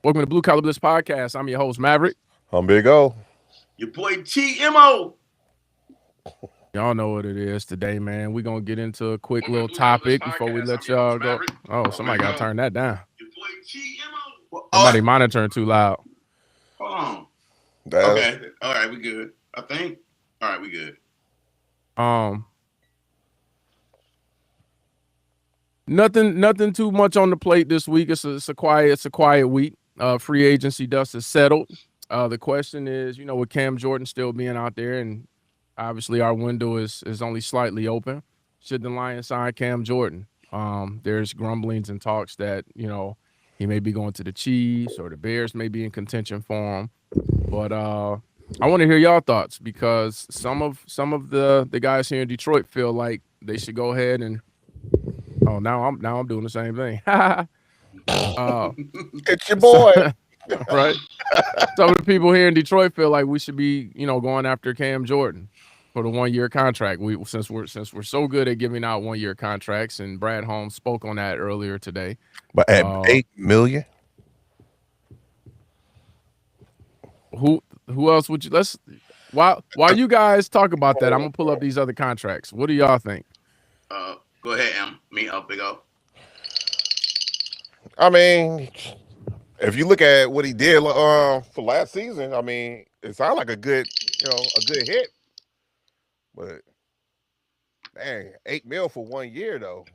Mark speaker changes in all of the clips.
Speaker 1: Welcome to Blue Collar Bliss Podcast. I'm your host, Maverick.
Speaker 2: I'm Big O.
Speaker 3: Your boy TMO.
Speaker 1: Y'all know what it is today, man. We're going to get into a quick little topic before we let y'all go. Oh, somebody got to turn that down.
Speaker 3: Your boy TMO.
Speaker 1: Somebody monitoring too loud.
Speaker 3: Hold on. Okay. All right, we good. I think. All right, we good.
Speaker 1: Nothing too much on the plate this week. It's a quiet week. Free agency dust is settled. The question is, with Cam Jordan still being out there, and obviously our window is only slightly open, should the Lions sign Cam Jordan? There's grumblings and talks that he may be going to the Chiefs or the Bears may be in contention for him. But I want to hear y'all thoughts, because some of the guys here in Detroit feel like they should go ahead and now I'm doing the same thing.
Speaker 2: It's your boy.
Speaker 1: Right. Some of the people here in Detroit feel like we should be, going after Cam Jordan for the 1-year contract. Since we're so good at giving out 1-year contracts, and Brad Holmes spoke on that earlier today.
Speaker 2: But at $8 million.
Speaker 1: Who else would you while you guys talk about that, I'm gonna pull up these other contracts. What do y'all think?
Speaker 3: Go ahead, Big O.
Speaker 2: I mean, if you look at what he did for last season, I mean, it sounds like a good hit. But dang, $8 million for 1 year though.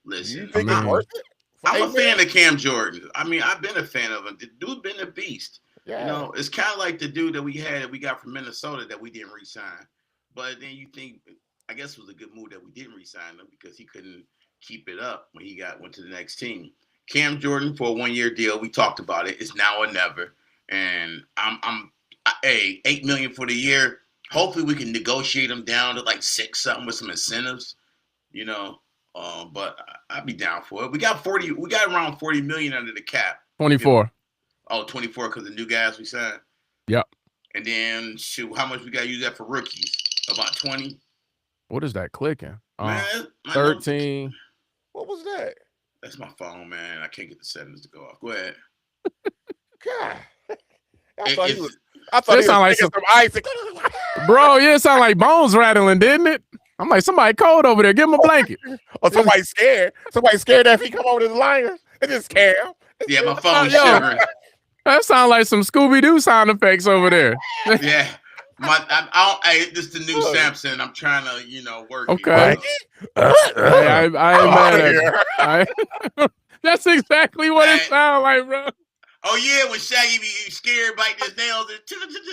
Speaker 3: Listen,
Speaker 2: you think it's worth it?
Speaker 3: I'm a fan of Cam Jordan. I mean, I've been a fan of him. The dude been a beast.
Speaker 2: Yeah.
Speaker 3: It's kind of like the dude that we got from Minnesota that we didn't re-sign. But then you think, I guess it was a good move that we didn't re-sign him, because he couldn't keep it up when he went to the next team. Cam Jordan for a 1-year deal. We talked about it. It's now or never. And $8 million for the year. Hopefully we can negotiate him down to like 6 something with some incentives, but I'd be down for it. We got around $40 million under the cap.
Speaker 1: 24.
Speaker 3: 24 because the new guys we signed.
Speaker 1: Yep.
Speaker 3: And then how much we got to use that for rookies? About 20.
Speaker 1: What is that clicking?
Speaker 3: Man,
Speaker 1: 13.
Speaker 2: What was that?
Speaker 3: That's my phone, man. I can't get the settings to go off. Go ahead.
Speaker 2: God. I
Speaker 1: thought it sounded like some
Speaker 2: Isaac.
Speaker 1: Bro, yeah, it sounded like bones rattling, didn't it? I'm like, somebody cold over there. Give him a blanket.
Speaker 2: Or somebody scared. Somebody scared that if he come over to the Lions. It just Cam.
Speaker 3: Yeah, my phone's shivering.
Speaker 1: That sounds like some Scooby-Doo sound effects over there.
Speaker 3: Yeah. This is the new Samson. I'm trying to, work.
Speaker 1: Okay. I ain't mad at you. That's exactly what it sounds like, bro.
Speaker 3: Oh, yeah, when Shaggy be scared, bite his nails.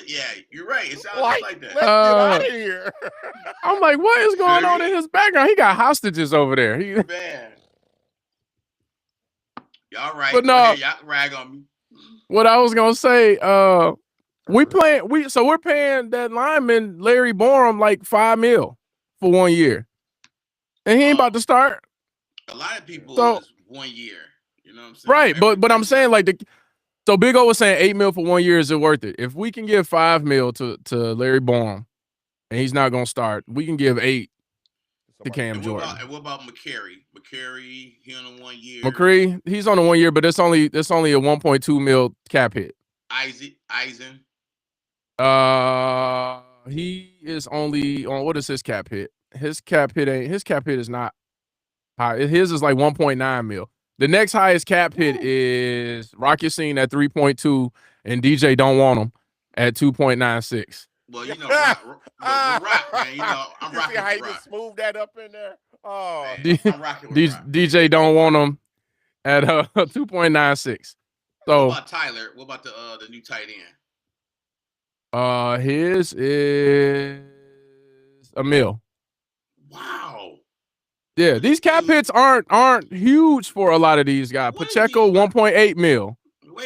Speaker 3: Yeah, you're right. It sounds like that.
Speaker 2: Let's get out of here.
Speaker 1: I'm like, what is going on in his background? He got hostages over there.
Speaker 3: Man. Y'all right.
Speaker 1: But no,
Speaker 3: y'all rag on me.
Speaker 1: What I was going to say, we're paying that lineman, Larry Borum, like $5 million for 1 year. And he ain't about to start.
Speaker 3: A lot of people is 1 year. You know what I'm saying?
Speaker 1: Right, but I'm saying so Big O was saying $8 million for 1 year, is it worth it? If we can give $5 million to Larry Borum and he's not gonna start, we can give $8 million to Cam Jordan.
Speaker 3: And what about McCary? McCary, he on a 1 year.
Speaker 1: McCree, he's on a 1 year, but it's only a $1.2 million cap hit.
Speaker 3: Eisen.
Speaker 1: He is only on, what is his cap hit? His cap hit is not high. His is like 1.9 million. The next highest cap hit is Rock Yassin at 3.2 and DJ Don't Want Him at 2.96.
Speaker 3: Well, Rock, man. I'm rocking.
Speaker 2: See how he just smoothed that up in there? Oh,
Speaker 3: man, I'm rocking with Rock.
Speaker 1: DJ Don't Want Him at 2.96. So
Speaker 3: what about Tyler? What about the new tight
Speaker 1: end? His is $1 million.
Speaker 3: Wow.
Speaker 1: Yeah, these cap hits aren't huge for a lot of these guys. Pacheco, 1.8 million.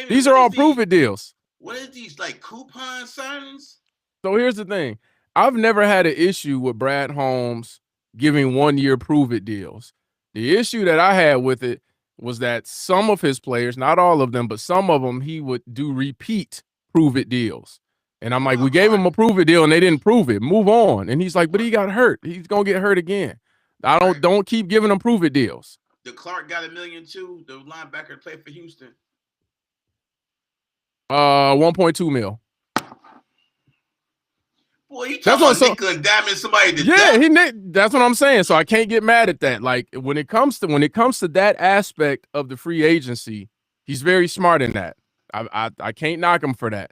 Speaker 1: These are all prove-it deals.
Speaker 3: What is these, like coupon signings?
Speaker 1: So here's the thing. I've never had an issue with Brad Holmes giving 1 year prove-it deals. The issue that I had with it was that some of his players, not all of them, but some of them, he would do repeat prove-it deals. And I'm like, we gave him a prove-it deal and they didn't prove it. Move on. And he's like, but he got hurt. He's going to get hurt again. Don't keep giving them prove-it deals.
Speaker 3: The Clark got $1 million too. The linebacker played for Houston.
Speaker 1: 1.2 mil.
Speaker 3: Boy, you
Speaker 1: That's
Speaker 3: talking
Speaker 1: what
Speaker 3: about nickel and diamond somebody to
Speaker 1: Yeah,
Speaker 3: death?
Speaker 1: that's what I'm saying. So I can't get mad at that. Like when it comes to that aspect of the free agency, he's very smart in that. I can't knock him for that.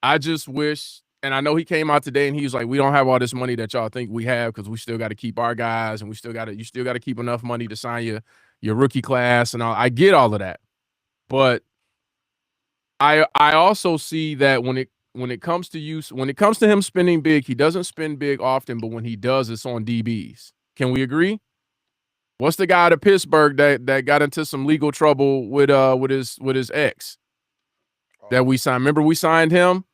Speaker 1: I just wish, and I know he came out today and he was like, we don't have all this money that y'all think we have because we still got to keep our guys and you still got to keep enough money to sign your rookie class and all. I get all of that, but I also see that when it comes to him spending big, he doesn't spend big often, but when he does, it's on DBs. Can we agree? What's the guy out of Pittsburgh that got into some legal trouble with his ex that we signed? Remember we signed him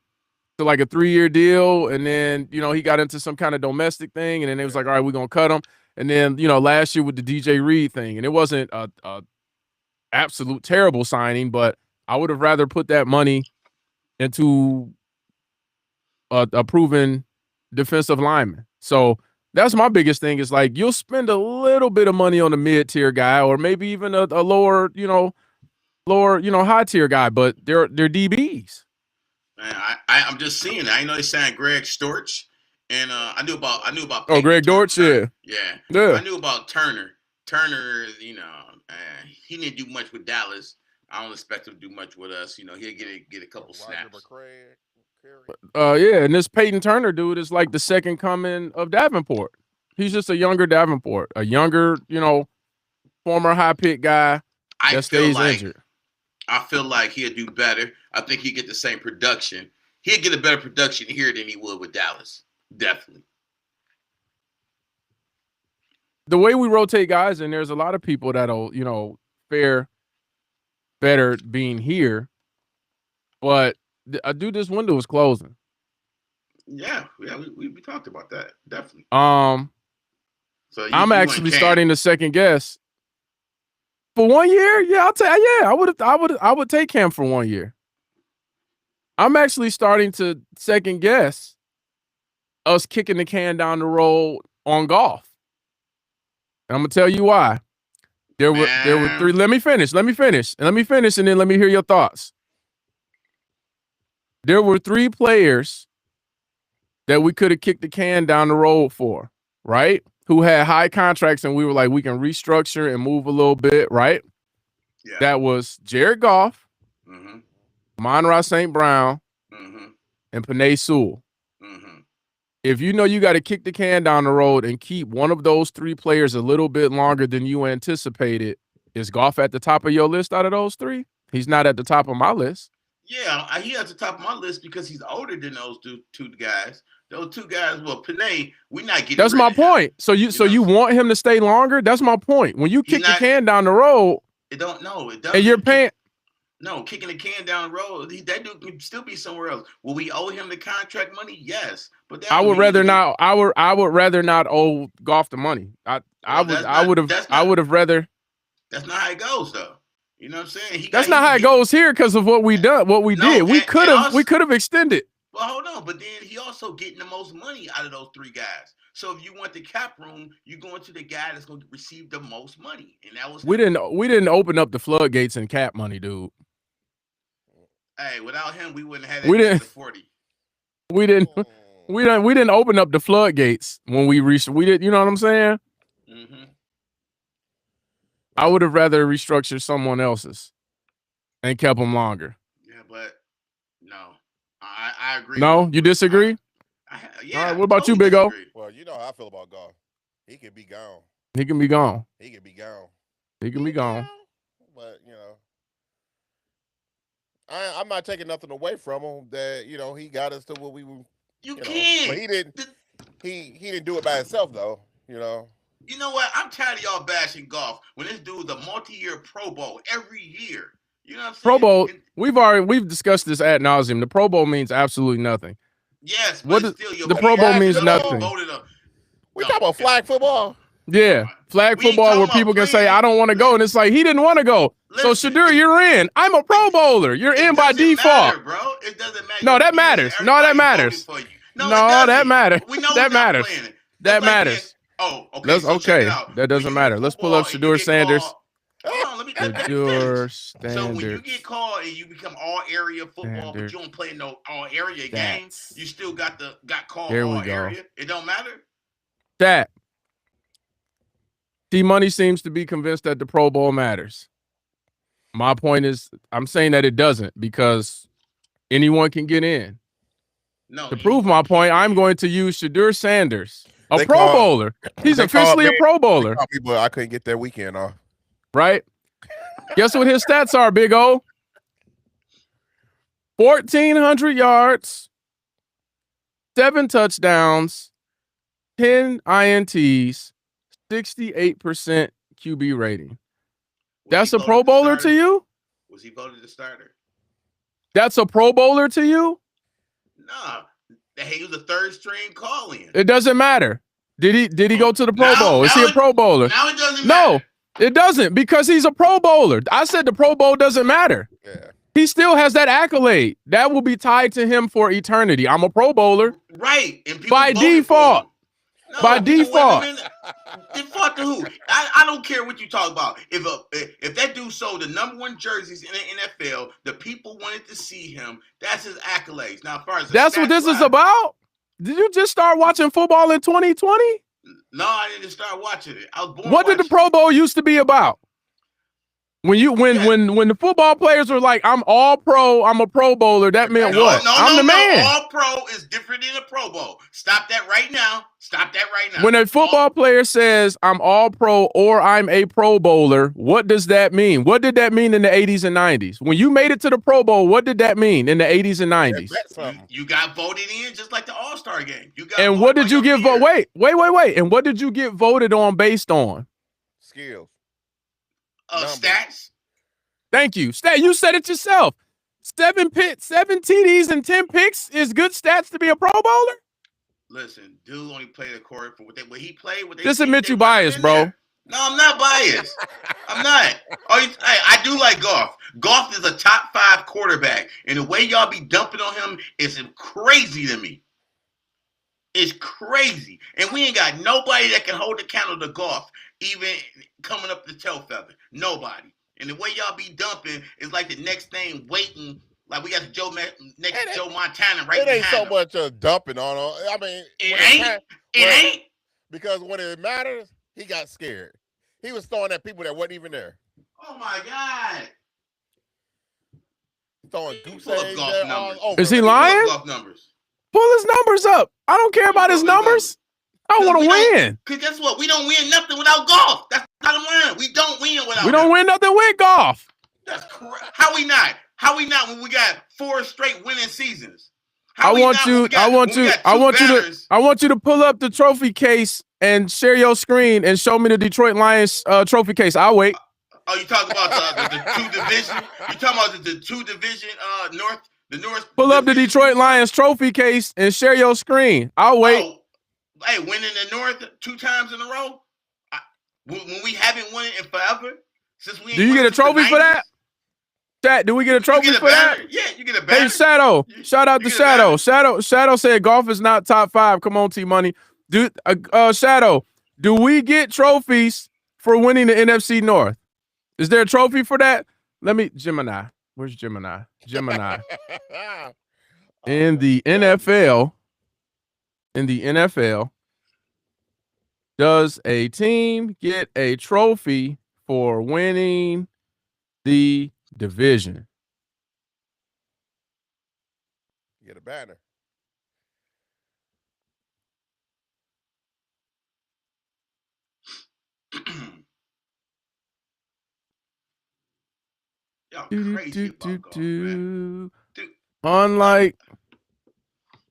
Speaker 1: to like a 3-year deal, and then he got into some kind of domestic thing, and then it was like, all right, we're gonna cut him. And then last year with the DJ Reed thing, and it wasn't a absolute terrible signing, but I would have rather put that money into a proven defensive lineman. So that's my biggest thing is like you'll spend a little bit of money on a mid-tier guy or maybe even a lower high tier guy, but they're DBs.
Speaker 3: Man, I'm just seeing it. I know they signed Greg Storch, and I knew about
Speaker 1: Greg Dortch,
Speaker 3: yeah. I knew about Turner. Turner, he didn't do much with Dallas. I don't expect him to do much with us. He'll get a couple snaps.
Speaker 1: And this Peyton Turner dude is like the second coming of Davenport. He's just a younger Davenport, a younger, former high pick guy that stays injured.
Speaker 3: I feel like he'll do better. I think he'll get the same production. He'll get a better production here than he would with Dallas. Definitely.
Speaker 1: The way we rotate guys, and there's a lot of people that'll, fare better being here, but this window is closing.
Speaker 3: Yeah, we talked about that, definitely.
Speaker 1: So I'm actually starting to second guess. For 1 year, yeah, I would take Cam for 1 year. I'm actually starting to second guess us kicking the can down the road on Goff. And I'm gonna tell you why. There were 3. Let me finish, and then let me hear your thoughts. There were 3 players that we could have kicked the can down the road for, right? Who had high contracts, and we were like, we can restructure and move a little bit, right?
Speaker 3: Yeah.
Speaker 1: That was Jared Goff,
Speaker 3: mm-hmm.
Speaker 1: Amon-Ra St. Brown,
Speaker 3: mm-hmm.
Speaker 1: and Penei Sewell.
Speaker 3: Mm-hmm.
Speaker 1: If you got to kick the can down the road and keep one of those 3 players a little bit longer than you anticipated, is Goff at the top of your list out of those 3? He's not at the top of my list.
Speaker 3: Yeah, he at the top of my list because he's older than those two guys. Those 2 guys, Penei, we're not getting.
Speaker 1: That's my point. So you want him to stay longer? That's my point. When you kick the can down the road,
Speaker 3: it doesn't.
Speaker 1: And you're paying.
Speaker 3: No, kicking the can down the road, that dude could still be somewhere else. Will we owe him the contract money? Yes, but
Speaker 1: I would rather not. I would rather not owe Goff the money. I would have rather.
Speaker 3: That's not how it goes, though. You know what I'm saying?
Speaker 1: That's not how it goes here because of what we did. We could have extended.
Speaker 3: Well, hold on, but then he also getting the most money out of those 3 guys. So if you want the cap room, you're going to the guy that's going to receive the most money, and that was.
Speaker 1: We didn't open up the floodgates in cap money, dude.
Speaker 3: Hey, without him, we wouldn't have that 40.
Speaker 1: We didn't open up the floodgates when we reached. We did. You know what I'm saying?
Speaker 3: Mm-hmm.
Speaker 1: I would have rather restructured someone else's and kept them longer.
Speaker 3: Yeah, but no, I agree.
Speaker 1: No, you disagree?
Speaker 3: Yeah.
Speaker 1: All right, what about you, Big O?
Speaker 2: Well, you know how I feel about Goff. He could be gone.
Speaker 1: He can be gone.
Speaker 2: But I'm not taking nothing away from him. That he got us to what we were.
Speaker 3: You can't.
Speaker 2: But he didn't. He didn't do it by himself, though.
Speaker 3: You know what? I'm tired of y'all bashing Goff when this dude's a multi-year Pro Bowl every year. You know what I'm saying?
Speaker 1: Pro Bowl. We've discussed this ad nauseum. The Pro Bowl means absolutely nothing.
Speaker 3: Yes, but still,
Speaker 1: the Pro Bowl means nothing.
Speaker 2: We talking about flag football.
Speaker 1: Yeah, flag football where people can say, I don't want to go. And it's like, he didn't want to go. Listen, so, Shadur, you're in. I'm a Pro Bowler. You're in by default.
Speaker 3: Matter, bro. It doesn't matter.
Speaker 1: No, that matters. No, that matters.
Speaker 3: No,
Speaker 1: that matters.
Speaker 3: We know
Speaker 1: that matters.
Speaker 3: That
Speaker 1: matters.
Speaker 3: Oh, okay.
Speaker 1: Okay. That doesn't matter. Let's pull up Shadur Sanders.
Speaker 3: Hold on, let
Speaker 1: Shedeur
Speaker 3: So when you get
Speaker 1: standards.
Speaker 3: called and you become all area football, but
Speaker 1: Standard
Speaker 3: you don't play no all area game,
Speaker 1: stats.
Speaker 3: you still got called
Speaker 1: There we
Speaker 3: all
Speaker 1: go.
Speaker 3: area. It don't matter.
Speaker 1: Chat. T-Money seems to be convinced that the Pro Bowl matters. My point is, I'm saying that it doesn't because anyone can get in.
Speaker 3: No.
Speaker 1: To prove my point, I'm going to use Shedeur Sanders, a
Speaker 2: They
Speaker 1: Pro
Speaker 2: call-
Speaker 1: Bowler. He's
Speaker 2: they call
Speaker 1: officially a
Speaker 2: me-
Speaker 1: Pro Bowler,
Speaker 2: But I couldn't get that weekend off.
Speaker 1: right? Guess what his stats are, Big O? 1,400 yards, 7 touchdowns, 10 INTs, 68% QB rating.
Speaker 3: Was
Speaker 1: That's
Speaker 3: he
Speaker 1: a
Speaker 3: voted
Speaker 1: Pro
Speaker 3: the
Speaker 1: Bowler to
Speaker 3: starter?
Speaker 1: you?
Speaker 3: Was he voted the starter?
Speaker 1: That's a Pro Bowler to you?
Speaker 3: Nah. He was a third string call in.
Speaker 1: It doesn't matter. Did he go to the Pro
Speaker 3: Now-
Speaker 1: Bowl? Is he
Speaker 3: now
Speaker 1: a
Speaker 3: it-
Speaker 1: Pro Bowler?
Speaker 3: Now it doesn't
Speaker 1: No,
Speaker 3: matter.
Speaker 1: it doesn't because he's a Pro Bowler. I said the Pro Bowl doesn't matter.
Speaker 2: Yeah.
Speaker 1: He still has that accolade. That will be tied to him for eternity. I'm a Pro Bowler.
Speaker 3: Right. And people
Speaker 1: By
Speaker 3: voted for
Speaker 1: default.
Speaker 3: him. No,
Speaker 1: By
Speaker 3: wait a
Speaker 1: default.
Speaker 3: minute. Default to who? I don't care what you talk about. If that dude sold the #1 jerseys in the NFL, the people wanted to see him. That's his accolades. Now, as far as the
Speaker 1: That's what
Speaker 3: stats
Speaker 1: this is
Speaker 3: wise,
Speaker 1: about. Did you just start watching football in 2020?
Speaker 3: No, I didn't start watching it. I was born.
Speaker 1: What did the
Speaker 3: watching
Speaker 1: Pro
Speaker 3: it.
Speaker 1: Bowl used to be about? When
Speaker 3: Yeah.
Speaker 1: when the football players were like, I'm all pro, I'm a Pro Bowler, that meant
Speaker 3: No,
Speaker 1: what?
Speaker 3: no,
Speaker 1: I'm
Speaker 3: no,
Speaker 1: the
Speaker 3: no.
Speaker 1: man.
Speaker 3: All pro is different than a Pro Bowl. Stop that right now. Stop that right now.
Speaker 1: When a football player says I'm all pro or I'm a Pro Bowler, what does that mean? What did that mean in the 80s and 90s? When you made it to the Pro Bowl, what did that mean in the 80s and 90s?
Speaker 2: That's something.
Speaker 3: You got voted in just like the All-Star game. You got
Speaker 1: And
Speaker 3: voted
Speaker 1: what
Speaker 3: by
Speaker 1: did you
Speaker 3: your
Speaker 1: get?
Speaker 3: peers.
Speaker 1: Wait. And what did you get voted on based on?
Speaker 2: Skills. Numbers.
Speaker 3: Stats.
Speaker 1: Thank you. You said it yourself. 7 TDs and 10 picks is good stats to be a Pro Bowler.
Speaker 3: Listen, dude only played a court for what he played. What they
Speaker 1: Just
Speaker 3: team,
Speaker 1: admit
Speaker 3: they
Speaker 1: you
Speaker 3: wasn't
Speaker 1: biased,
Speaker 3: in
Speaker 1: bro.
Speaker 3: there. No, I'm not biased. I'm not. Hey, I do like Goff. Goff is a top 5 quarterback, and the way y'all be dumping on him is crazy to me. It's crazy, and we ain't got nobody that can hold the candle to Goff, even coming up the tail feather. Nobody. And the way y'all be dumping is like the next thing waiting. Like we got Joe Montana right
Speaker 2: It ain't so
Speaker 3: behind him.
Speaker 2: much dumping on him. I mean,
Speaker 3: It
Speaker 2: when
Speaker 3: ain't. It ain't.
Speaker 2: because when it matters, he got scared. He was throwing at people that wasn't even there.
Speaker 3: Oh my God.
Speaker 2: Throwing
Speaker 3: Pull
Speaker 2: goose
Speaker 3: up
Speaker 2: eggs
Speaker 3: golf
Speaker 2: there
Speaker 3: numbers.
Speaker 2: all over.
Speaker 1: Is he
Speaker 2: him.
Speaker 1: lying?
Speaker 3: Golf numbers.
Speaker 1: Pull his numbers up. I don't care about his
Speaker 3: Pull his
Speaker 1: numbers. I
Speaker 3: Because
Speaker 1: want
Speaker 3: we
Speaker 1: to
Speaker 3: don't-
Speaker 1: win.
Speaker 3: Cause guess what? We don't win nothing without golf. That's not a line. We don't win without.
Speaker 1: We don't
Speaker 3: him.
Speaker 1: win nothing with golf.
Speaker 3: That's correct. How we not? How we not when we got 4 straight winning seasons?
Speaker 1: I
Speaker 3: How we
Speaker 1: want
Speaker 3: not
Speaker 1: you.
Speaker 3: when we got-
Speaker 1: I want
Speaker 3: when we
Speaker 1: you.
Speaker 3: got
Speaker 1: I
Speaker 3: two
Speaker 1: want you to.
Speaker 3: batters?
Speaker 1: I want you to pull up the trophy case and share your screen and show me the Detroit Lions trophy case. I'll wait.
Speaker 3: Oh, you talking about the 2 division? You talking about the 2 division North? The North.
Speaker 1: Pull up the
Speaker 3: division?
Speaker 1: Detroit Lions trophy case and share your screen. I'll wait.
Speaker 3: Oh, hey, winning the North 2 times in a row. When we haven't won it in forever, since we.
Speaker 1: Do you get a trophy for that? Chat, do we get a trophy for that?
Speaker 3: Yeah, you get a
Speaker 1: Hey,
Speaker 3: banner.
Speaker 1: Shadow. Shout out
Speaker 3: You
Speaker 1: to
Speaker 3: get a
Speaker 1: Shadow. Shadow said golf is not top 5. Come on, T Money. Shadow, do we get trophies for winning the NFC North? Is there a trophy for that? Gemini. Where's Gemini? Gemini. In the NFL, does a team get a trophy for winning the division?
Speaker 2: Get a banner.
Speaker 3: Y'all
Speaker 1: Do,
Speaker 3: crazy
Speaker 1: do,
Speaker 3: about
Speaker 1: do,
Speaker 3: golf, man.
Speaker 1: do.
Speaker 3: Dude.
Speaker 1: Unlike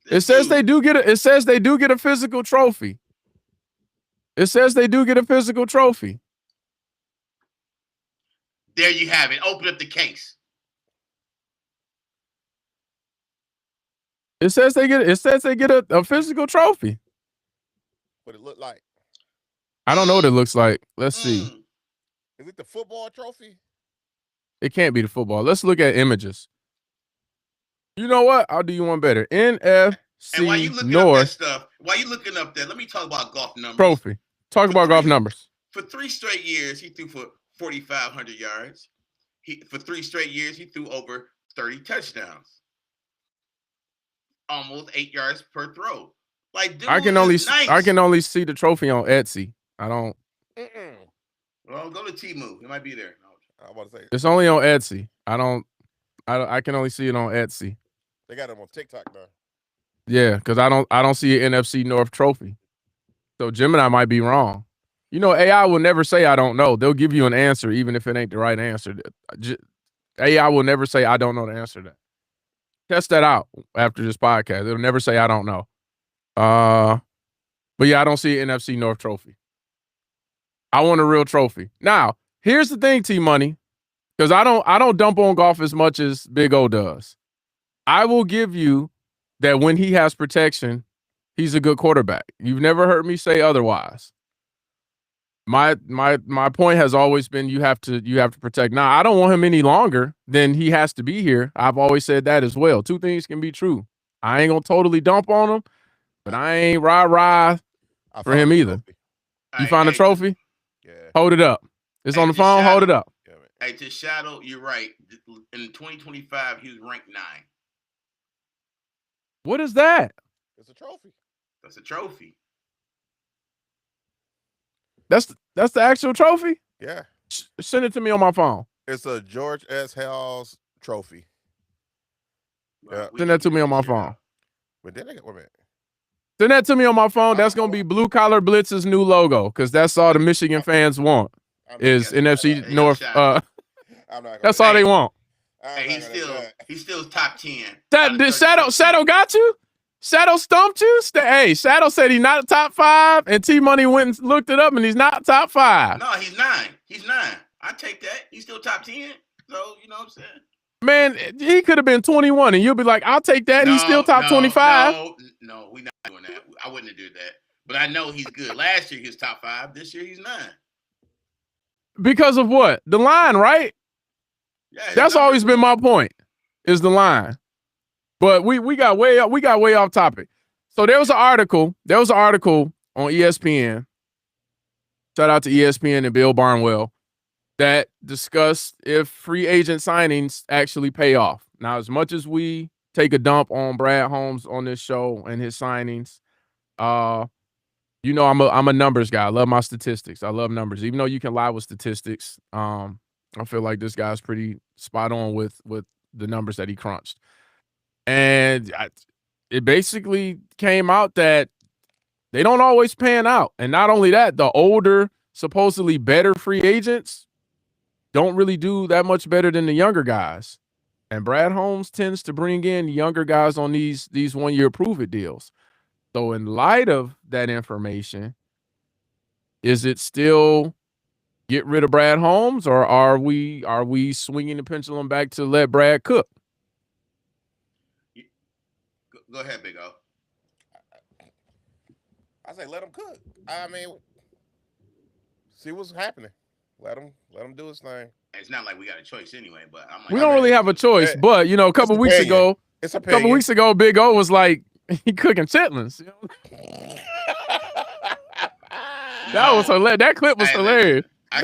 Speaker 1: it
Speaker 3: This
Speaker 1: says
Speaker 3: dude-
Speaker 1: they do get a. It says they do get a physical trophy. It says they do get a physical trophy.
Speaker 3: There you have it. Open up the case.
Speaker 1: It says they get. It says they get a physical trophy.
Speaker 2: What it look like?
Speaker 1: I don't know what it looks like. Let's see.
Speaker 3: Mm.
Speaker 2: Is it the football trophy?
Speaker 1: It can't be the football. Let's look at images. You know what? I'll do you one better. NFC
Speaker 3: And while you looking up that
Speaker 1: North
Speaker 3: stuff, while you looking up that, let me talk about golf numbers.
Speaker 1: trophy. Talk about golf numbers.
Speaker 3: For 3 straight years, he threw for 4,500 yards. For 3 straight years, he threw over 30 touchdowns. Almost 8 yards per throw. Like, dude,
Speaker 1: I can only see the trophy on Etsy. I don't.
Speaker 3: Well, go to Temu. It might be there.
Speaker 2: I was about to say
Speaker 1: It's only on Etsy. I can only see it on Etsy.
Speaker 2: they got them on TikTok now.
Speaker 1: Yeah, because I don't see an NFC North trophy. So Gemini might be wrong. You know, AI will never say I don't know. They'll give you an answer even if it ain't the right answer. AI will never say I don't know the answer to that. Test that out after this podcast. It'll never say I don't know. But yeah, I don't see an NFC North trophy. I want a real trophy. Now, here's the thing, T Money, because I don't dump on Goff as much as Big O does. I will give you that when he has protection, he's a good quarterback. You've never heard me say otherwise. My point has always been you have to protect. Now, I don't want him any longer than he has to be here. I've always said that as well. Two things can be true. I ain't gonna totally dump on him, but I ain't rah for him either. You found a trophy?
Speaker 2: Yeah.
Speaker 1: Hold it up. It's on the phone. Hold it up.
Speaker 2: Yeah,
Speaker 3: Hey, to Shadow, you're right. In 2025, he was ranked 9.
Speaker 1: What is that?
Speaker 2: It's a trophy.
Speaker 3: That's a trophy.
Speaker 1: That's the actual trophy?
Speaker 2: Yeah.
Speaker 1: Send it to me on my phone.
Speaker 2: It's a George S. Hales trophy. Yeah.
Speaker 1: Send that to me on my phone.
Speaker 2: But then they got, wait a minute.
Speaker 1: Send that to me on my phone. That's gonna be Blue Collar Blitz's new logo because that's all the Michigan fans want is NFC North.
Speaker 2: I'm not
Speaker 1: That's all they want.
Speaker 3: Hey, he's still top 10.
Speaker 1: Shadow got you? Shadow stumped you? Hey, Shadow said he's not top 5, and T Money went and looked it up, and he's not top 5.
Speaker 3: No, he's 9. He's 9. I take that. He's still top 10. So you know what I'm saying?
Speaker 1: Man, he could have been 21, and you'll be like, I'll take that. He's still top 25.
Speaker 3: No, we're not doing that. I wouldn't have done that. But I know he's good. Last year he was top 5. This year he's 9.
Speaker 1: Because of what? The line, right?
Speaker 3: Yeah,
Speaker 1: that's always been my point. Is the line. But we got way off topic. So there was an article on ESPN. Shout out to ESPN and Bill Barnwell that discussed if free agent signings actually pay off. Now, as much as we take a dump on Brad Holmes on this show and his signings, you know I'm a numbers guy. I love my statistics. I love numbers. Even though you can lie with statistics, I feel like this guy's pretty spot on with the numbers that he crunched. And it basically came out that they don't always pan out. And not only that, the older, supposedly better free agents don't really do that much better than the younger guys. And Brad Holmes tends to bring in younger guys on these 1-year prove-it deals. So in light of that information, is it still get rid of Brad Holmes, or are we swinging the pendulum back to let Brad cook?
Speaker 3: Go ahead, Big O.
Speaker 2: I say let him cook. I mean, see what's happening. Let him do his thing.
Speaker 3: It's not like we got a choice anyway, but I'm like,
Speaker 1: we don't really have a choice. But you know, a couple weeks ago, Big O was like he cooking chitlins. You know? That was hilarious. That clip was hilarious.
Speaker 3: I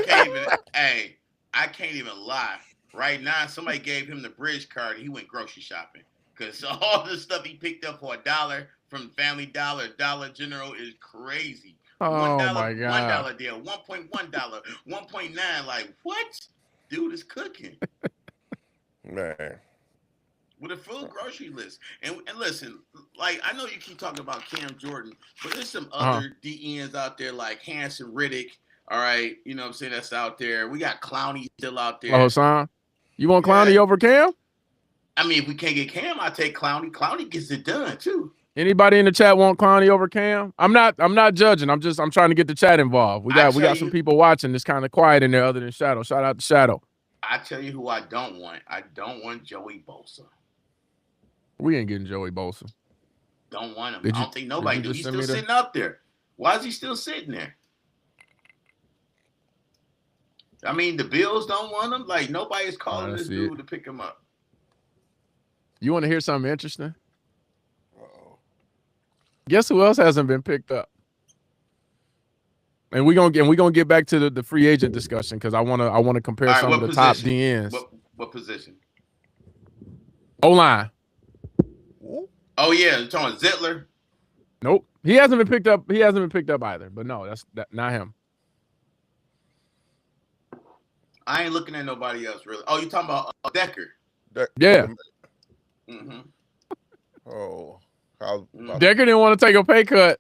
Speaker 3: can't even lie. Right now, somebody gave him the bridge card and he went grocery shopping. Because all the stuff he picked up for $1 from Family Dollar, Dollar General is crazy.
Speaker 1: Oh my God.
Speaker 3: $1 deal, $1.1, $1.9. Like, what? Dude is cooking.
Speaker 2: Man.
Speaker 3: With a full grocery list. And listen, like, I know you keep talking about Cam Jordan, but there's some other DNs out there like Hanson Riddick. All right. You know what I'm saying? That's out there. We got Clowney still out there.
Speaker 1: Oh, son. You want Clowney over Cam?
Speaker 3: I mean, if we can't get Cam, I take Clowney. Clowney gets it done too.
Speaker 1: Anybody in the chat want Clowney over Cam? I'm not judging. I'm trying to get the chat involved. We got some people watching. It's kind of quiet in there other than Shadow. Shout out to Shadow.
Speaker 3: I tell you who I don't want. I don't want Joey Bosa.
Speaker 1: We ain't getting Joey Bosa.
Speaker 3: Don't want him. I don't think nobody do. He's still sitting up there. Why is he still sitting there? I mean, the Bills don't want him. Like, nobody's calling this dude to pick him up.
Speaker 1: You want to hear something interesting?
Speaker 2: Uh-oh.
Speaker 1: Guess who else hasn't been picked up? And we're gonna get back to the free agent discussion because I wanna compare
Speaker 3: All right,
Speaker 1: some of
Speaker 3: what
Speaker 1: the top
Speaker 3: position?
Speaker 1: DNs.
Speaker 3: What position?
Speaker 1: O-line.
Speaker 3: Oh yeah, you're talking Zettler.
Speaker 1: Nope. He hasn't been picked up. He hasn't been picked up either. But no, that's not him.
Speaker 3: I ain't looking at nobody else really. Oh, you talking about Decker?
Speaker 1: Yeah.
Speaker 3: Mm-hmm.
Speaker 2: Oh,
Speaker 1: Decker didn't want to take a pay cut,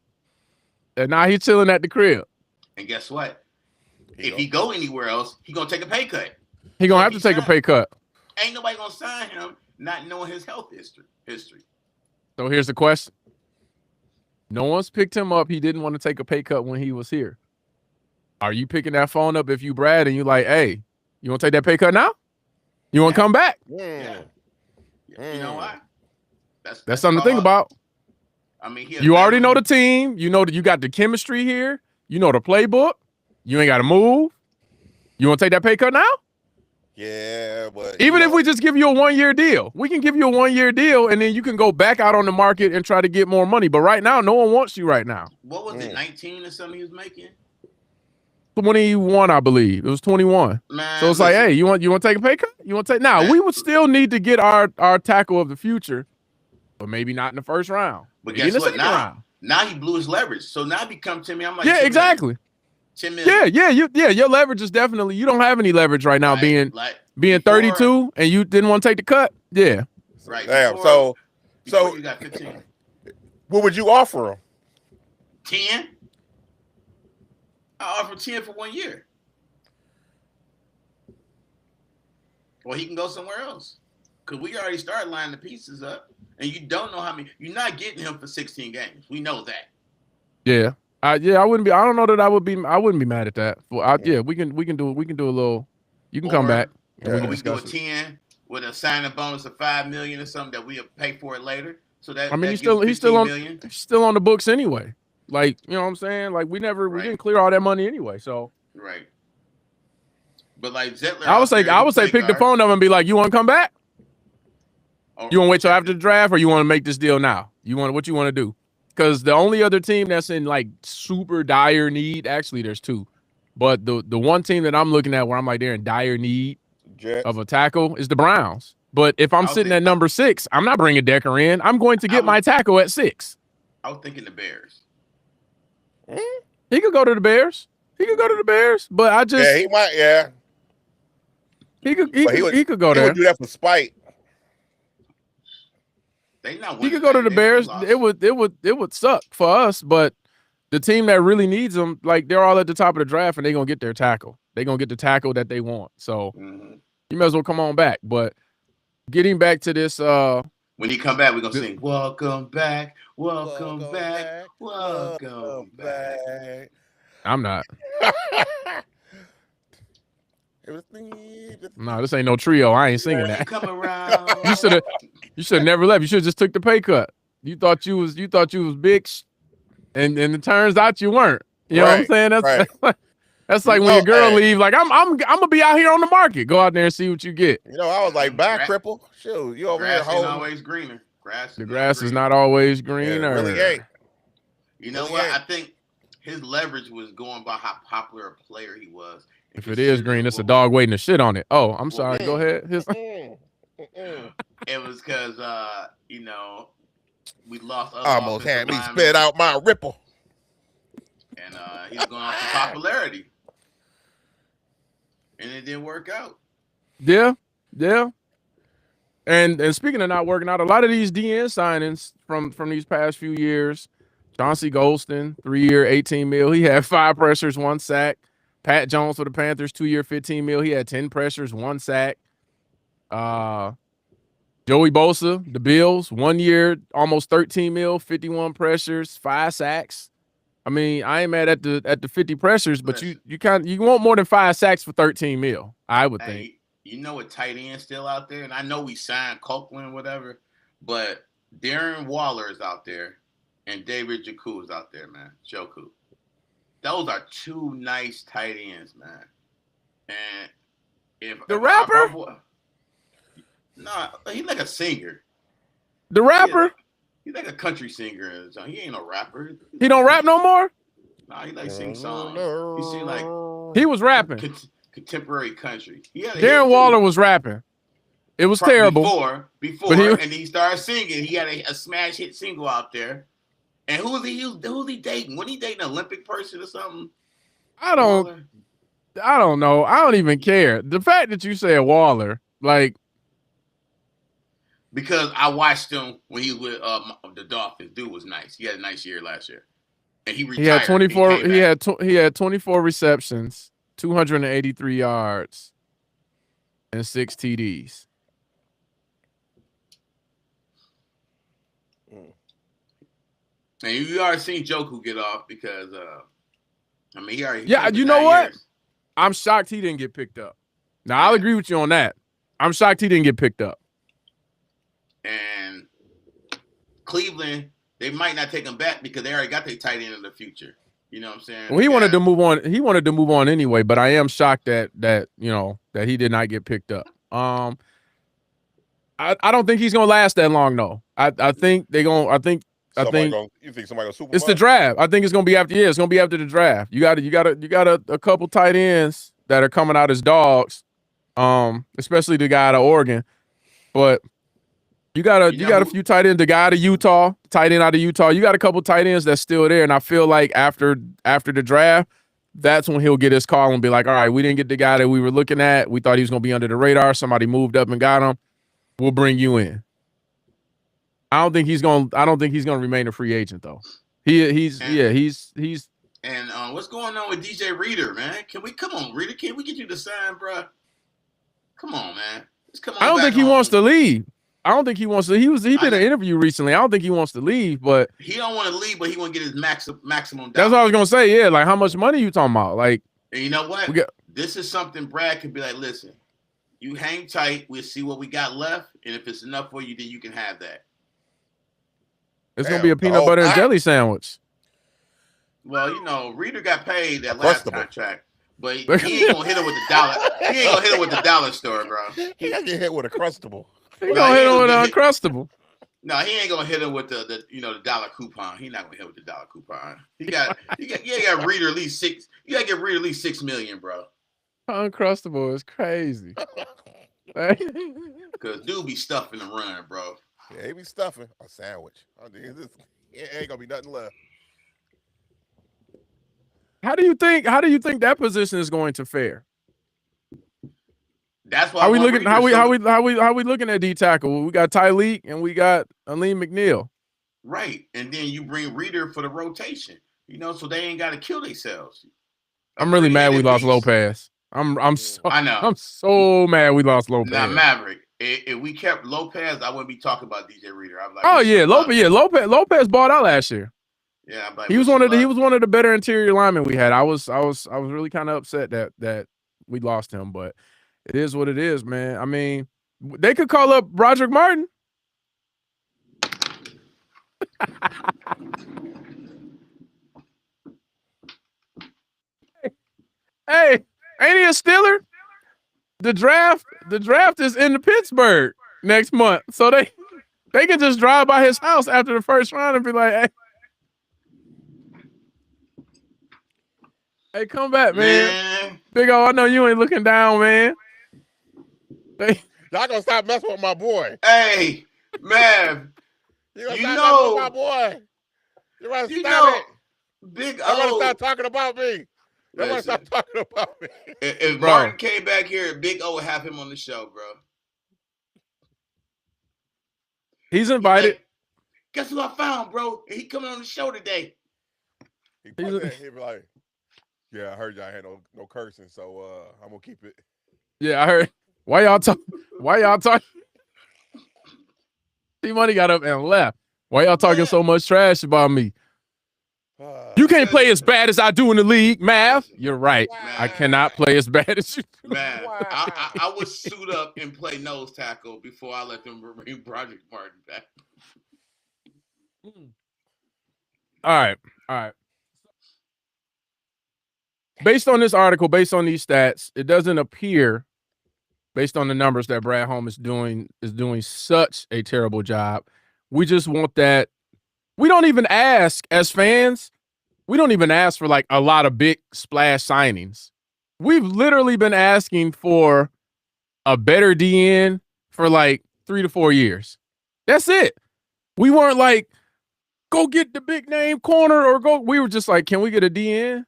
Speaker 1: and now he's chilling at the crib.
Speaker 3: And guess what? If he go anywhere else, he gonna take a pay cut.
Speaker 1: He gonna have to take a pay cut.
Speaker 3: Ain't nobody gonna sign him not knowing his health history.
Speaker 1: So here's the question. No one's picked him up. He didn't want to take a pay cut when he was here. Are you picking that phone up if you Brad and you like, hey, you want to take that pay cut now? You want to come back?
Speaker 3: Yeah. You know why?
Speaker 1: That's something to think about.
Speaker 3: I mean,
Speaker 1: you already know the team. You know that you got the chemistry here. You know the playbook. You ain't got to move. You want to take that pay cut now?
Speaker 2: Yeah, but
Speaker 1: even if we just give you a 1-year deal, we can give you a 1-year deal, and then you can go back out on the market and try to get more money. But right now, no one wants you right now.
Speaker 3: What was it, 19 or something he was making?
Speaker 1: 21, I believe. It was 21.
Speaker 3: Man,
Speaker 1: so it's like, hey, you want to take a pay cut? You want to take now? We would still need to get our tackle of the future, but maybe not in the first round.
Speaker 3: But
Speaker 1: maybe
Speaker 3: guess what? Now he blew his leverage. So now he come to me. I'm like,
Speaker 1: yeah, exactly.
Speaker 3: 10 million.
Speaker 1: Yeah. Your leverage is definitely. You don't have any leverage right now, being
Speaker 3: before,
Speaker 1: 32, and you didn't want to take the cut. Yeah.
Speaker 3: Right.
Speaker 2: Damn.
Speaker 3: Before
Speaker 2: So
Speaker 3: you got 15.
Speaker 2: What would you offer him?
Speaker 3: 10. I offer 10 for 1 year. Or he can go somewhere else. Because we already started lining the pieces up. And you don't know how many. You're not getting him for 16 games. We know that.
Speaker 1: Yeah. I wouldn't be. I don't know that I would be. I wouldn't be mad at that. Well, yeah, we can do it. We can do a little. You can come back.
Speaker 3: And we can do a 10 with a signing bonus of $5 million or something that we'll pay for it later. So that
Speaker 1: he's still on the books anyway. Like, you know what I'm saying? Like we didn't clear all that money anyway. So
Speaker 3: right. But like Zettler,
Speaker 1: I would say pick the phone up and be like, you want to come back? You want to wait till after the draft, or you want to make this deal now? What you want to do? Because the only other team that's in like super dire need, actually, there's two, but the one team that I'm looking at where I'm like they're in dire need of a tackle is the Browns. But if I'm sitting at number 6, I'm not bringing Decker in. I'm going to get my tackle at 6.
Speaker 3: I was thinking the Bears.
Speaker 1: He could go to the Bears. But I just
Speaker 2: he might. Yeah,
Speaker 1: he could go there.
Speaker 2: He would do that for spite.
Speaker 1: He could go to the Bears. It would suck for us, but the team that really needs him, like they're all at the top of the draft, and they're gonna get their tackle. They're gonna get the tackle that they want. So you may as well come on back. But getting back to this,
Speaker 3: when he come back, we're gonna sing "Welcome Back, Welcome Back, Welcome Back."
Speaker 1: I'm not. No, this ain't no trio. I ain't singing that.
Speaker 3: Come around.
Speaker 1: You should have never left. You should have just took the pay cut. You thought you was big, and it turns out you weren't. You know what I'm saying? That's like when your girl leave. Like I'm gonna be out here on the market. Go out there and see what you get.
Speaker 2: I was like back cripple. Shoot, you over here
Speaker 3: holding. Grass ain't always greener.
Speaker 1: The grass is not always greener.
Speaker 2: Yeah, really ain't.
Speaker 3: You know what? I think his leverage was going by how popular a player he was.
Speaker 1: If it is green, it's a dog waiting to shit on it. Oh, I'm sorry. Go ahead.
Speaker 3: It was because we lost.
Speaker 2: Almost had me spit out my ripple.
Speaker 3: And he's going off for popularity, and it didn't work out.
Speaker 1: Yeah. And speaking of not working out, a lot of these DN signings from these past few years, Chauncey Golston, 3-year, $18 million. He had 5 pressures, 1 sack. Pat Jones for the Panthers, 2-year, $15 million. He had 10 pressures, 1 sack. Joey Bosa, the Bills, 1 year, almost $13 million, 51 pressures, 5 sacks. I mean, I ain't mad at the 50 pressures, but you want more than 5 sacks for $13 million, I would think.
Speaker 3: You know, a tight end still out there, and I know we signed Copeland, whatever, but Darren Waller is out there, and David Njoku is out there, man. Njoku. Those are 2 nice tight ends, man. And if
Speaker 1: the rapper,
Speaker 3: he's like a singer.
Speaker 1: The rapper,
Speaker 3: he's like a country singer. He ain't no rapper.
Speaker 1: He don't rap no more.
Speaker 3: Nah, he like sing songs. He sing like
Speaker 1: He was rapping.
Speaker 3: contemporary country.
Speaker 1: Darren Waller was rapping. It was terrible.
Speaker 3: Before, and then he started singing. He had a smash hit single out there. And who's he dating? When he dating an Olympic person or something?
Speaker 1: I don't know. I don't even care. The fact that you said Waller, like,
Speaker 3: because I watched him when he was with the Dolphins. Dude was nice. He had a nice year last year, and he retired.
Speaker 1: He had 24. He had 24 receptions, 283 yards, and 6 TDs.
Speaker 3: And you already seen Joku get off because I mean he already.
Speaker 1: Yeah, you know what? I'm shocked he didn't get picked up. Now I'll agree with you on that. I'm shocked he didn't get picked up.
Speaker 3: And Cleveland, they might not take him back because they already got their tight end of the future. You know what I'm saying?
Speaker 1: Well, he wanted to move on. He wanted to move on anyway, but I am shocked that he did not get picked up. I don't think he's gonna last that long though. I think they're gonna.
Speaker 2: You think somebody gonna super?
Speaker 1: It's the draft. I think it's gonna be after. Yeah, it's gonna be after the draft. You got a couple tight ends that are coming out as dogs. Especially the guy out of Oregon, but you got a few tight ends. The guy out of Utah, tight end out of Utah. You got a couple tight ends that's still there, and I feel like after the draft, that's when he'll get his call and be like, all right, we didn't get the guy that we were looking at. We thought he was gonna be under the radar. Somebody moved up and got him. We'll bring you in. I don't think he's gonna remain a free agent though. He's.
Speaker 3: And what's going on with DJ Reader, man? Come on, Reader? Can we get you to sign, bro? Come on, man. Come on.
Speaker 1: I don't think he wants to leave. I don't think he wants to. He did an interview recently. I don't think he wants to leave, but
Speaker 3: he don't want to leave, but he want to get his maximum.
Speaker 1: That's what I was gonna say. Yeah, like how much money you talking about? Like,
Speaker 3: and you know what? This is something Brad could be like. Listen, you hang tight. We'll see what we got left, and if it's enough for you, then you can have that.
Speaker 1: It's gonna be a peanut butter and jelly sandwich.
Speaker 3: Well, Reader got paid that last contract, but he ain't gonna hit him with the dollar. He ain't gonna hit him with the dollar store, bro.
Speaker 2: He gotta get hit with a Crustable.
Speaker 1: He gonna hit him with an Uncrustable.
Speaker 3: No, he ain't gonna hit him with the dollar coupon. He not gonna hit with the dollar coupon. You got Reader at least $6. You gotta get Reader at least $6 million, bro.
Speaker 1: Uncrustable is crazy.
Speaker 3: Cause dude be stuffing the run, bro.
Speaker 2: Yeah, he be stuffing a sandwich. It ain't gonna be nothing left.
Speaker 1: How do you think that position is going to fare?
Speaker 3: That's why
Speaker 1: how we looking at D tackle? We got Tyleek and we got Aleem McNeil.
Speaker 3: Right, and then you bring Reader for the rotation. So they ain't got to kill themselves.
Speaker 1: I'm really mad we lost Lopez. I know. I'm so mad we lost Lopez.
Speaker 3: Now Maverick, if we kept Lopez, I wouldn't be talking about DJ Reader. I'm like,
Speaker 1: Lopez bought out last year.
Speaker 3: Yeah, like,
Speaker 1: he was one of the better interior linemen we had. I was really kind of upset that we lost him, but it is what it is, man. I mean, they could call up Roderick Martin. Hey, ain't he a Steeler? The draft is in Pittsburgh next month, so they can just drive by his house after the first round and be like, hey, come back, man. Big O, I know you ain't looking down, man.
Speaker 2: Y'all gonna stop messing with my boy.
Speaker 3: Hey, man.
Speaker 2: You stop messing with my boy. You gotta stop it.
Speaker 3: Big
Speaker 2: O. You gotta stop talking about me. You gotta stop talking about me.
Speaker 3: If Martin came back here, Big O would have him on the show, bro.
Speaker 1: He's invited.
Speaker 3: Like, guess who I found, bro? He coming on the show today.
Speaker 2: He'd be like, yeah, I heard y'all had no cursing, so I'm gonna keep it.
Speaker 1: Yeah, I heard. Why y'all talking? T-Money got up and left. Why y'all talking so much trash about me? You can't play as bad as I do in the league, Mav. You're right. Wow. I cannot play as bad as you do.
Speaker 3: Man, wow. I would suit up and play nose tackle before I let them bring Roderick Martin back.
Speaker 1: All right. Based on this article, based on these stats, it doesn't appear, based on the numbers, that Brad Holmes is doing such a terrible job. We just want that. We don't even ask as fans we don't even ask for like a lot of big splash signings. We've literally been asking for a better DN for like 3 to 4 years. That's it. We weren't like, go get the big name corner or go. We were just like, can we get a DN?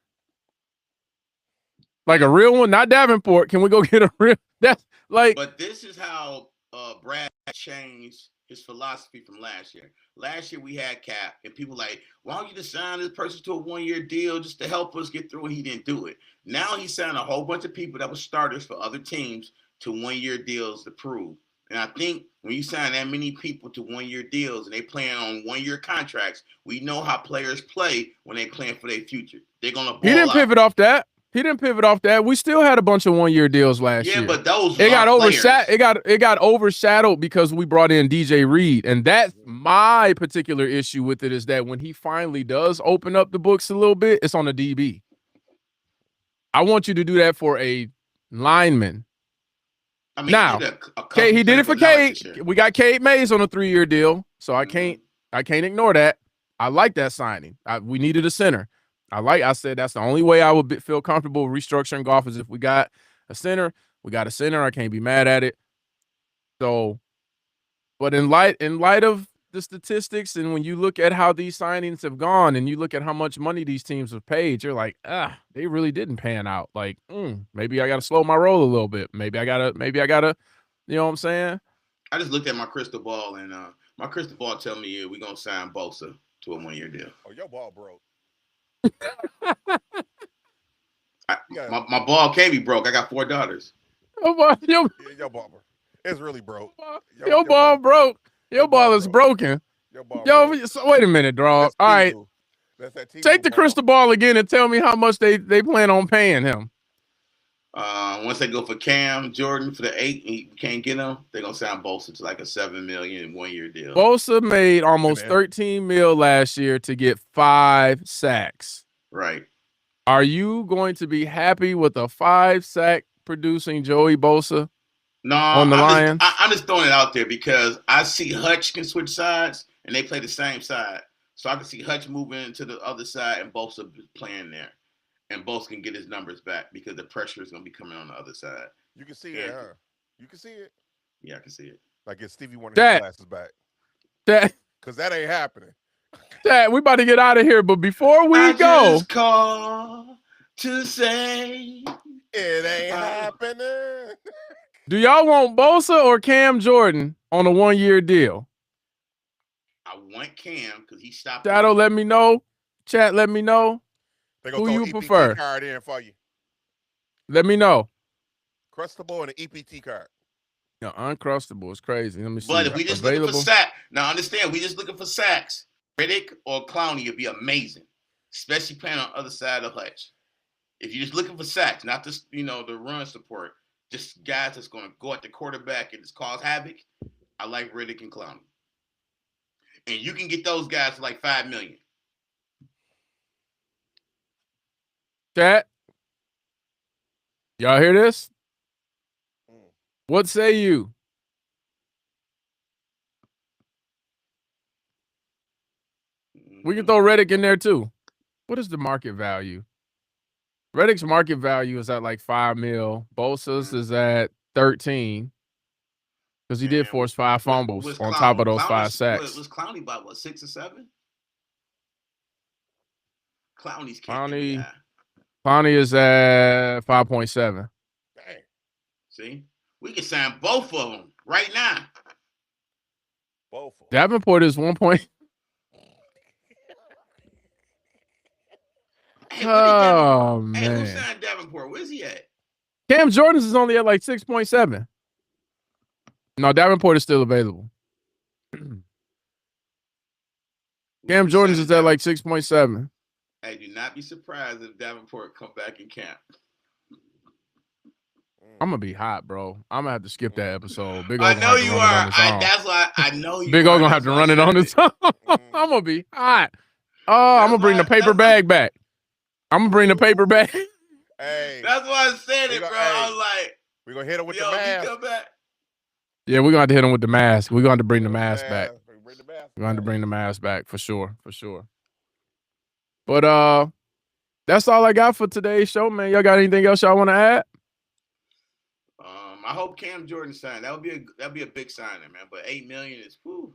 Speaker 1: Like a real one, not Davenport. Can we go get a real? That's like.
Speaker 3: But this is how Brad changed his philosophy from last year. Last year we had Cap, and people like, why don't you just sign this person to a 1-year deal just to help us get through? And he didn't do it. Now he's signed a whole bunch of people that were starters for other teams to 1-year deals to prove. And I think when you sign that many people to 1-year deals and they playing on 1-year contracts, we know how players play when they playing for their future. They're gonna ball
Speaker 1: He didn't pivot off that. He didn't pivot off that. We still had a bunch of 1-year deals last year.
Speaker 3: Yeah, but those
Speaker 1: it got overshadowed. It got overshadowed because we brought in DJ Reed, and that's my particular issue with it is that when he finally does open up the books a little bit, it's on the DB. I want you to do that for a lineman.
Speaker 3: I mean,
Speaker 1: now, he did it for Cade. We got Cade Mays on a 3-year deal, so I can't ignore that. I like that signing. We needed a center. I said that's the only way I would feel comfortable restructuring Goff is if we got a center. We got a center. I can't be mad at it. So, but in light of the statistics and when you look at how these signings have gone and you look at how much money these teams have paid, you're like, they really didn't pan out. Like, maybe I got to slow my roll a little bit. Maybe I gotta, you know what I'm saying?
Speaker 3: I just looked at my crystal ball and my crystal ball tell me we're gonna sign Bosa to a 1-year deal.
Speaker 2: Oh, your ball broke.
Speaker 3: My ball can't be broke. I got 4 daughters.
Speaker 2: Your ball, it's really broke.
Speaker 1: Your ball broke. Your ball is broken. So wait a minute, dog. All right, take the crystal ball again and tell me how much they plan on paying him.
Speaker 3: Once they go for Cam Jordan for the 8, and he can't get him, they're gonna sign Bosa to like a $7 million 1-year deal.
Speaker 1: Bosa made almost $13 million last year to get 5 sacks.
Speaker 3: Right.
Speaker 1: Are you going to be happy with a 5-sack producing Joey Bosa?
Speaker 3: No,
Speaker 1: on the Lions.
Speaker 3: I'm just throwing it out there because I see Hutch can switch sides and they play the same side, so I can see Hutch moving to the other side and Bosa playing there. And Bosa can get his numbers back because the pressure is going to be coming on the other side.
Speaker 2: You can see it, huh? You can see it.
Speaker 3: Yeah, I can see it.
Speaker 2: Like if Stevie wanted his glasses back. Because that ain't happening.
Speaker 1: We about to get out of here, but before we go,
Speaker 3: just call to say
Speaker 2: it ain't happening.
Speaker 1: Do y'all want Bosa or Cam Jordan on a 1-year deal?
Speaker 3: I want Cam because he stopped.
Speaker 1: Shadow, let me know. Chat, let me know. Who you prefer?
Speaker 2: Card in for you.
Speaker 1: Let me know.
Speaker 2: Crustable and an EPT card.
Speaker 1: No, uncrustable is crazy. Let me see.
Speaker 3: But if we just looking for sacks, now understand, we just looking for sacks. Riddick or Clowney would be amazing, especially playing on the other side of Hutch. If you're just looking for sacks, not just the run support, just guys that's going to go at the quarterback and just cause havoc, I like Riddick and Clowney. And you can get those guys for like $5 million.
Speaker 1: Chat, y'all hear this? What say you? We can throw Riddick in there too. What is the market value? Riddick's market value is at like $5 million. Bosa's is at 13 because he did force 5 fumbles on top of those 5 sacks.
Speaker 3: Was Clowney by what, 6 or 7? Clowney's
Speaker 1: Clowney is at 5.7.
Speaker 3: Dang. See, we can sign both of them right now.
Speaker 2: Both.
Speaker 1: Davenport is 1.
Speaker 3: Hey,
Speaker 1: oh man!
Speaker 3: Hey, who signed Davenport? Where's he at?
Speaker 1: Cam Jordan's is only at like 6.7. No, Davenport is still available. Cam Jordan's is at like 6.7.
Speaker 3: Hey, do not be surprised if Davenport come back in camp.
Speaker 1: I'm gonna be hot, bro. I'm gonna have to skip that episode. Big O
Speaker 3: I know you are. That's why I know you.
Speaker 1: Big O gonna have to run it on his own. I'm gonna be hot. Oh, I'm gonna bring the paper bag back. I'm gonna bring the paper back.
Speaker 2: Hey,
Speaker 3: that's why I said it, bro. I was like,
Speaker 2: we're gonna hit him with the mask.
Speaker 3: Come back.
Speaker 1: Yeah, we're gonna have to hit him with the mask. We're gonna have to bring the mask back. We're gonna have to bring the mask back for sure. But That's all I got for today's show, man. Y'all got anything else y'all want to add?
Speaker 3: I hope Cam Jordan sign. That'd be a big signing, man. But $8 million is whew.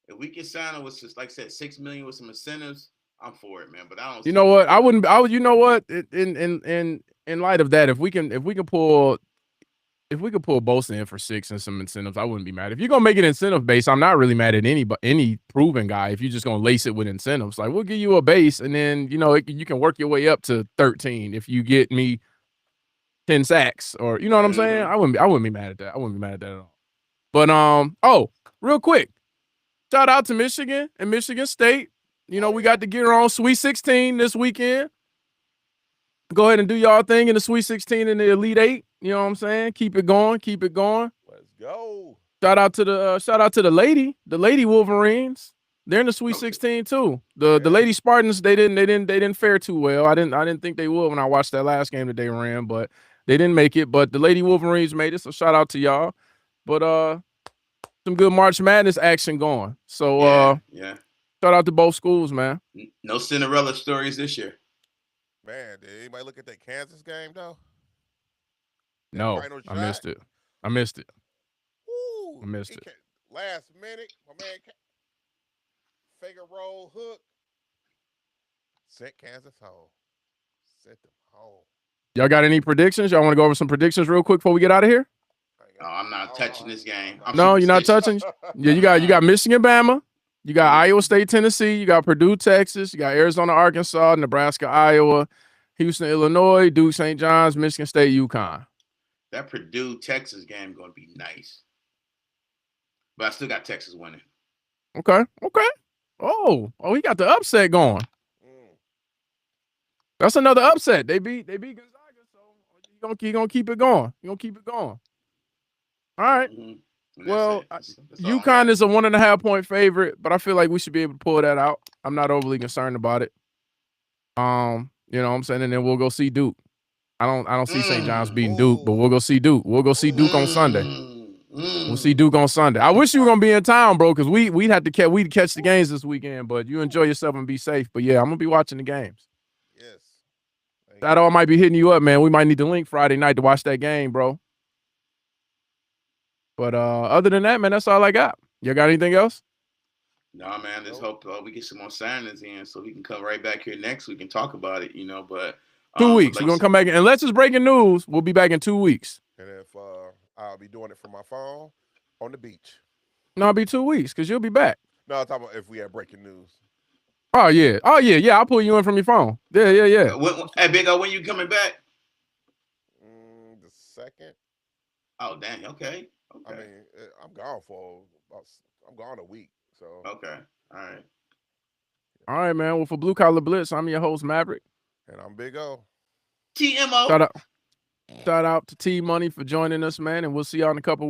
Speaker 3: If we can sign it with just like I said, $6 million with some incentives, I'm for it, man. But I don't.
Speaker 1: You know what? I wouldn't. You know what? In light of that, if we can pull Bosa in for 6 and some incentives, I wouldn't be mad. If you're gonna make it incentive based, I'm not really mad at any proven guy. If you're just gonna lace it with incentives, like we'll give you a base, and then you can work your way up to 13 if you get me 10 sacks, or you know what I'm saying. I wouldn't be mad at that. I wouldn't be mad at that at all. But real quick, shout out to Michigan and Michigan State. We got to get on Sweet 16 this weekend. Go ahead and do y'all thing in the Sweet 16 and the Elite 8. You know what I'm saying? Keep it going. Keep it going.
Speaker 2: Let's go.
Speaker 1: Shout out to the Lady Wolverines. They're in the Sweet 16 too. The Lady Spartans, they didn't fare too well. I didn't think they would when I watched that last game that they ran, but they didn't make it. But the Lady Wolverines made it, so shout out to y'all. But some good March Madness action going. So
Speaker 3: yeah.
Speaker 1: Shout out to both schools, man.
Speaker 3: No Cinderella stories this year.
Speaker 2: Man, did anybody look at that Kansas game though?
Speaker 1: No, I missed it. I missed it.
Speaker 2: Woo,
Speaker 1: I missed it.
Speaker 2: Last minute, my man, finger roll hook, sent Kansas home. Sent them home.
Speaker 1: Y'all got any predictions? Y'all want to go over some predictions real quick before we get out of here?
Speaker 3: No, I'm not touching this game.
Speaker 1: No, you're not touching. Yeah, you got Michigan, Bama. You got Iowa State, Tennessee. You got Purdue, Texas. You got Arizona, Arkansas, Nebraska, Iowa, Houston, Illinois, Duke, St. John's, Michigan State, UConn.
Speaker 3: That Purdue, Texas game going to be nice. But I still got Texas winning.
Speaker 1: Okay. Oh, he got the upset going. That's another upset. They beat Gonzaga, so you're gonna keep it going. You're gonna keep it going. All right. Well, UConn is a 1.5 point favorite, but I feel like we should be able to pull that out. I'm not overly concerned about it. You know what I'm saying? And then we'll go see Duke. I don't see St. John's beating Duke, but we'll go see Duke. We'll go see Duke on Sunday. We'll see Duke on Sunday. I wish you were gonna be in town, bro, because we'd catch the games this weekend. But you enjoy yourself and be safe. But yeah, I'm gonna be watching the games.
Speaker 2: Yes.
Speaker 1: That all might be hitting you up, man. We might need to link Friday night to watch that game, bro. But other than that, man, that's all I got. You got anything else?
Speaker 3: No, man. Let's hope we get some more signings in so we can come right back here next week and talk about it. But
Speaker 1: 2 weeks. We're gonna come back, unless it's breaking news. We'll be back in 2 weeks.
Speaker 2: And if I'll be doing it from my phone on the beach.
Speaker 1: No, it'll be 2 weeks because you'll be back.
Speaker 2: No, I'm talking about if we have breaking news.
Speaker 1: Oh yeah. I'll pull you in from your phone. Yeah.
Speaker 3: Hey, Big O, when you coming back?
Speaker 2: The 2nd.
Speaker 3: Oh, dang. Okay.
Speaker 2: I mean, I'm gone a week. So.
Speaker 3: Okay. All right.
Speaker 1: All right, man. Well, for Blue Collar Blitz, I'm your host, Maverick.
Speaker 2: And I'm Big O.
Speaker 3: TMO.
Speaker 1: Shout out to T Money for joining us, man. And we'll see y'all in a couple weeks.